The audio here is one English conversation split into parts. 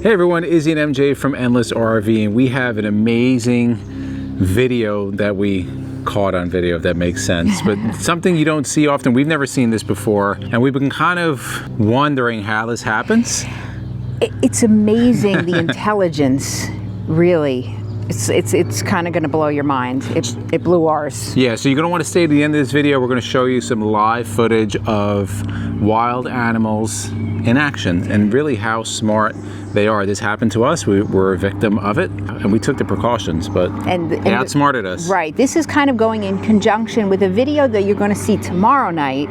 Hey everyone, Izzy and MJ from Endless RV, and we have an amazing video that we caught on video, if that makes sense, but something you don't see often. We've never seen this before, and we've been kind of wondering how this happens. It's amazing, the intelligence, really. It's kind of going to blow your mind. It blew ours. Yeah, so you're going to want to stay to the end of this video. We're going to show you some live footage of wild animals in action and really how smart they are. This happened to us. We were a victim of it, and we took the precautions, but they outsmarted us. Right. This is kind of going in conjunction with a video that you're going to see tomorrow night,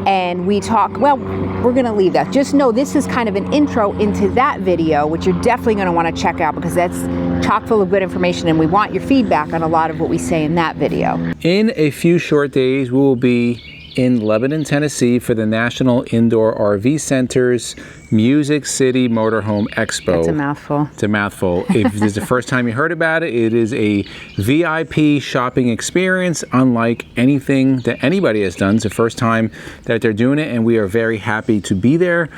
and we talk, well, we're going to leave that. Just know this is kind of an intro into that video, which you're definitely going to want to check out because that's chock full of good information, and we want your feedback on a lot of what we say in that video. In a few short days, we will be in Lebanon, Tennessee for the National Indoor RV Center's Music City Motorhome Expo. It's a mouthful. It's a mouthful. If this is the first time you heard about it, it is a VIP shopping experience unlike anything that anybody has done. It's the first time that they're doing it, and we are very happy to be there.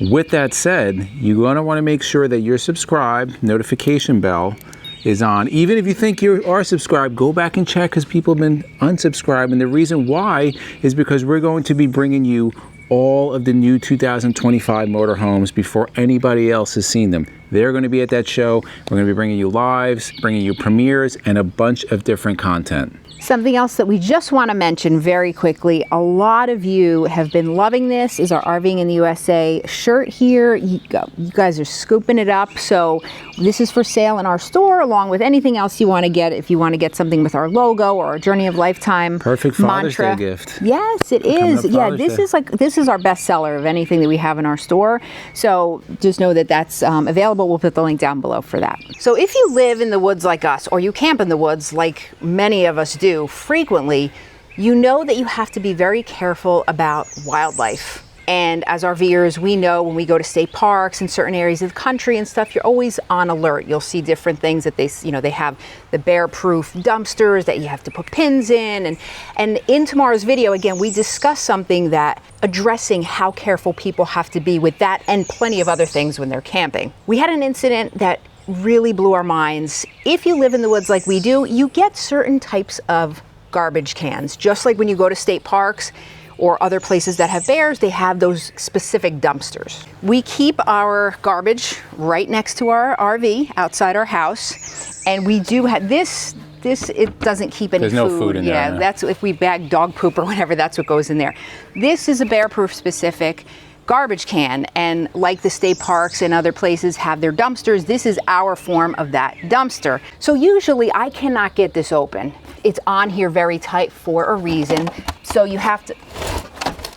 With that said, you're going to want to make sure that you're subscribed, notification bell is on. Even if you think you are subscribed, go back and check because people have been unsubscribed. And the reason why is because we're going to be bringing you all of the new 2025 motorhomes before anybody else has seen them. They're going to be at that show. We're going to be bringing you lives, bringing you premieres, and a bunch of different content. Something else that we just want to mention very quickly, a lot of you have been loving this, is our RVing in the USA shirt here. You guys are scooping it up. So this is for sale in our store along with anything else you want to get. If you want to get something with our logo or our Journey of Lifetime Perfect Father's Day gift. Yes, it is. Yeah, this is our best seller of anything that we have in our store. So just know that that's available. We'll put the link down below for that. So if you live in the woods like us, or you camp in the woods like many of us do frequently, you know that you have to be very careful about wildlife. And as RVers, we know when we go to state parks in certain areas of the country and stuff, you're always on alert. You'll see different things that they have the bear-proof dumpsters that you have to put pins in. And in tomorrow's video, again, we discuss something that addressing how careful people have to be with that and plenty of other things when they're camping. We had an incident that really blew our minds. If you live in the woods like we do, you get certain types of garbage cans. Just like when you go to state parks or other places that have bears, they have those specific dumpsters. We keep our garbage right next to our RV outside our house, and we do have this it doesn't keep any food. There's no food in there. Yeah, that's if we bag dog poop or whatever, that's what goes in there. This is a bear-proof specific garbage can, and like the state parks and other places have their dumpsters, this is our form of that dumpster. So usually I cannot get this open. It's on here very tight for a reason. So you have to,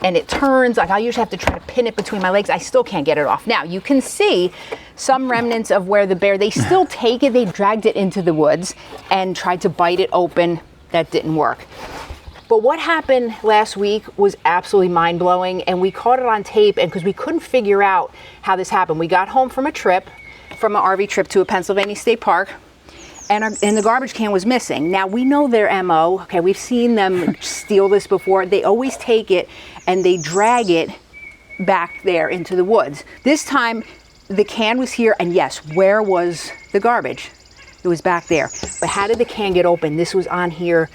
and it turns, like I usually have to try to pin it between my legs. I still can't get it off. Now you can see some remnants of where the bear, they still take it, they dragged it into the woods and tried to bite it open. That didn't work. But what happened last week was absolutely mind-blowing, and we caught it on tape, and because we couldn't figure out how this happened. We got home from an RV trip to a Pennsylvania state park, and the garbage can was missing. Now, we know their MO. Okay, we've seen them steal this before. They always take it, and they drag it back there into the woods. This time, the can was here, and yes, where was the garbage? It was back there. But how did the can get open? This was on here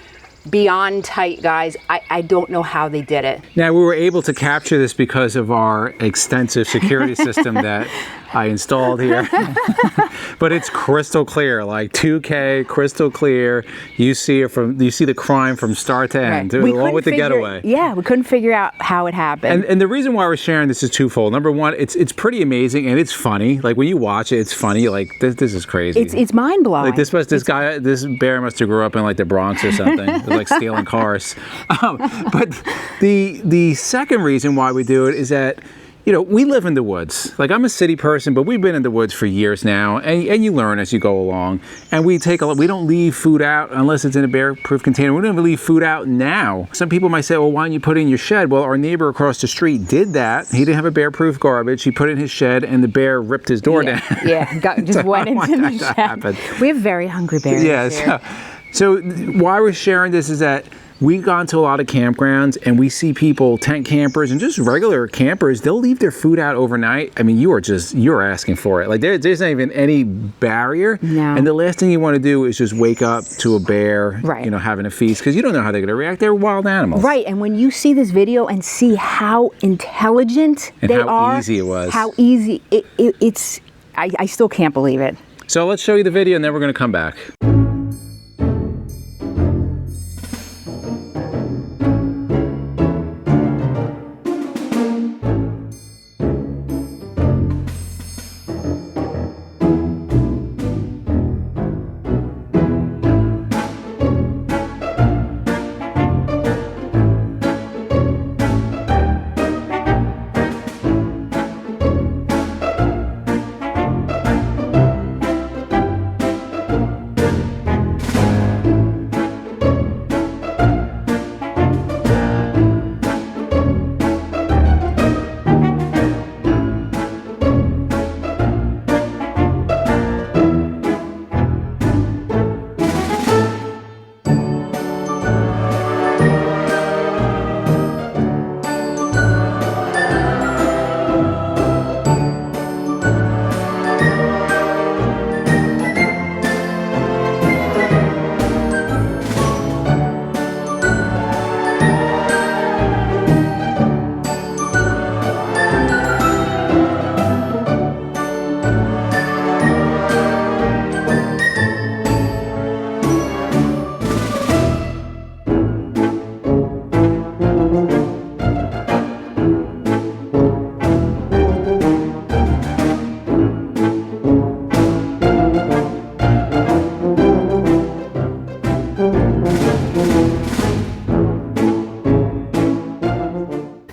beyond tight, guys. I don't know how they did it. Now, we were able to capture this because of our extensive security system that I installed here. But it's crystal clear, like 2K, crystal clear. You see the crime from start to end, right, along with the getaway. Yeah, we couldn't figure out how it happened. And the reason why we're sharing this is twofold. Number one, it's pretty amazing and it's funny. Like when you watch it, it's funny. Like this is crazy. It's mind blowing. Like this bear must have grew up in like the Bronx or something, like stealing cars. But the second reason why we do it is that, you know, we live in the woods. Like I'm a city person, but we've been in the woods for years now, and you learn as you go along. And we don't leave food out unless it's in a bear-proof container. We don't even leave food out now. Some people might say, well, why don't you put it in your shed? Well, our neighbor across the street did that. He didn't have a bear-proof garbage. He put it in his shed, and the bear ripped his door down. Yeah, just went into the shed. We have very hungry bears here. So why we're sharing this is that we've gone to a lot of campgrounds and we see people, tent campers and just regular campers, they'll leave their food out overnight. I mean, you're asking for it. Like there's not even any barrier. No. And the last thing you want to do is just wake up to a bear, right, having a feast, because you don't know how they're going to react. They're wild animals. Right, and when you see this video and see how intelligent and they how are, easy it was. how easy, I still can't believe it. So let's show you the video and then we're going to come back.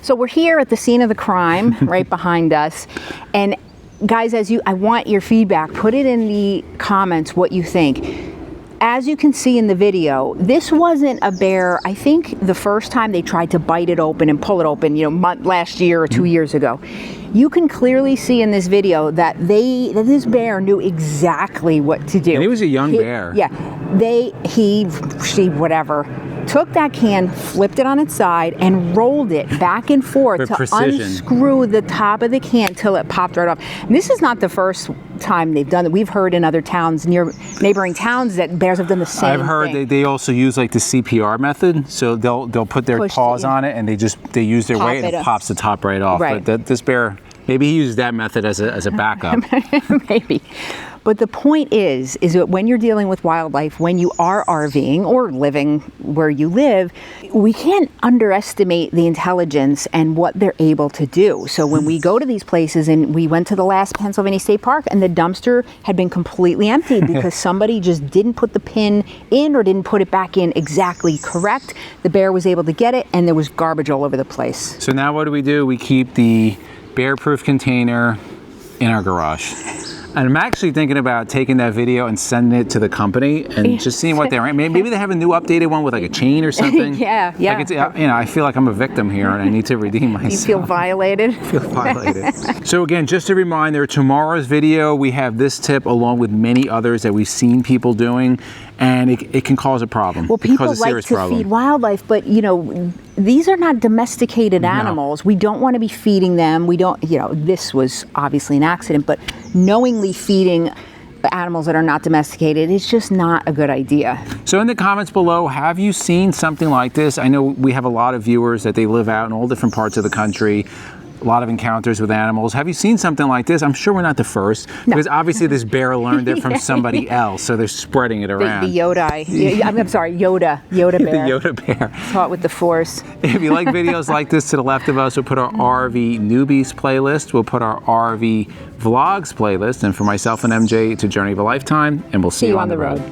So we're here at the scene of the crime, right behind us. And guys, I want your feedback. Put it in the comments what you think. As you can see in the video, this wasn't a bear. I think the first time they tried to bite it open and pull it open, last year or 2 years ago. You can clearly see in this video that this bear knew exactly what to do. And he was a young bear. Yeah, she, whatever, took that can, flipped it on its side, and rolled it back and forth to unscrew the top of the can till it popped right off. And this is not the first time they've done it. We've heard in other towns, neighboring towns, that bears have done the same thing. I've heard they also use like the CPR method. So they'll put their paws on it and they use their weight and it pops the top right off. Right. But this bear, maybe he used that method as a backup. Maybe. But the point is that when you're dealing with wildlife, when you are RVing or living where you live, we can't underestimate the intelligence and what they're able to do. So when we go to these places, and we went to the last Pennsylvania State Park, and the dumpster had been completely emptied because somebody just didn't put the pin in or didn't put it back in exactly correct. The bear was able to get it, and there was garbage all over the place. So now what do? We keep the bear-proof container in our garage. And I'm actually thinking about taking that video and sending it to the company and just seeing what they're. Maybe they have a new updated one with like a chain or something. Yeah. Like it's, I feel like I'm a victim here and I need to redeem myself. You feel violated? I feel violated. So again, just a reminder, tomorrow's video, we have this tip along with many others that we've seen people doing, and it can cause a problem. Well, people like to feed wildlife, but these are not domesticated animals. We don't want to be feeding them. We don't, this was obviously an accident, but knowingly feeding animals that are not domesticated is just not a good idea. So in the comments below, have you seen something like this? I know we have a lot of viewers that they live out in all different parts of the country. A lot of encounters with animals. Have you seen something like this? I'm sure we're not the first, because obviously this bear learned it from somebody else, so they're spreading it around. The Yoda, I'm sorry, Yoda bear. The Yoda bear. Taught with the Force. If you like videos like this, to the left of us, we'll put our RV Newbies playlist, we'll put our RV Vlogs playlist, and for myself and MJ, it's a journey of a lifetime, and we'll see you on the road.